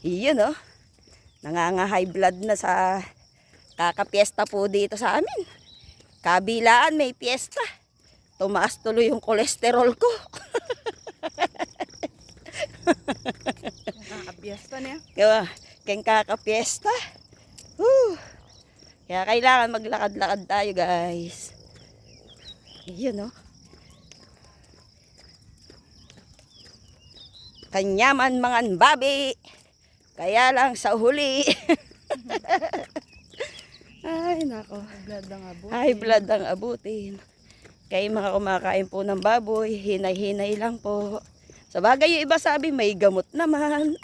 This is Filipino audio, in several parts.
Iyon oh. Nanganga-high blood na sa kakapiesta po dito sa amin. Kabilaan may piesta. Tumaas tuloy yung kolesterol ko. Kakapiesta niya. Kaya kakapiesta. Kaya kailangan maglakad-lakad tayo guys. Iyon oh. Kanyaman mangan babi. Kaya lang sa huli. Ay nako. High blood ang abutin. Kaya mga kumakain po ng baboy, hinay-hinay lang po. Sa bagay yung iba sabi may gamot naman.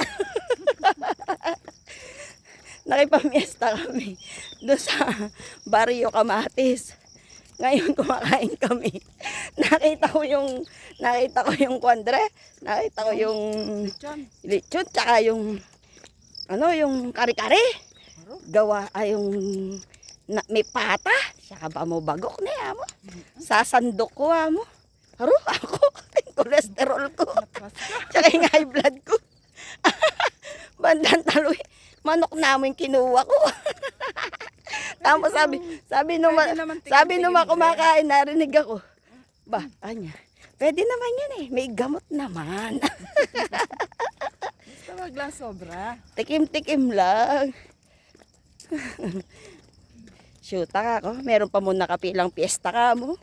Nakipamiesta kami doon sa Barrio Kamatis. Ngayon kumakain kami. Nakita ko yung kwandre, nakita ko yung lechon, tsaka yung yung kare-kare. Gawa ay yung may pata, saka ba mo bagok na mo. Sasandok ko mo. Haro ako, yung kolesterol ko. Tsaka yung high blood ko. Bandang taloy. Manok namin kinuha ko. Tapos sabi nung kumakain, narinig ako. Ba, anya, pwede naman yan eh. May gamot naman. Basta wag lang sobra. Tikim-tikim lang. Shoot ka ako. Meron pa muna kapilang piyesta ka mo.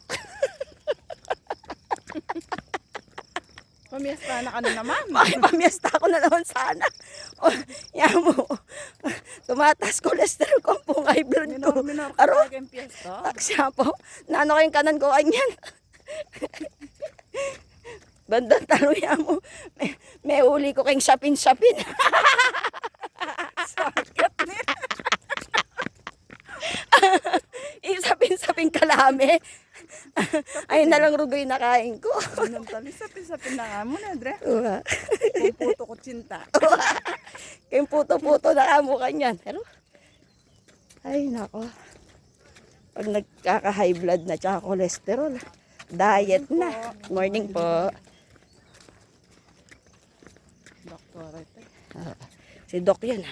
Pamiesta na ka na naman. Pamiesta ako na naman sana. O, yan mo. Tumatas cholesterol ko po high blood ko. Aro, taksya po. Naano kayong kanan ko kanyan. Bandang taloy mo. May uli ko kayong sapin-sapin. Sakit niya. Isapin-sapin kalame. Ay nalang rugoy na kain ko. Sapin-sapin na nga mo na, Dre. Uwa. Kung puto ko tsinta. Kayong puto-puto na kamo kanyan. Pero, ay nako. Pag nagkaka-high blood na tsaka cholesterol, diet na. Morning po. Doktor, ito. Si Doc yan.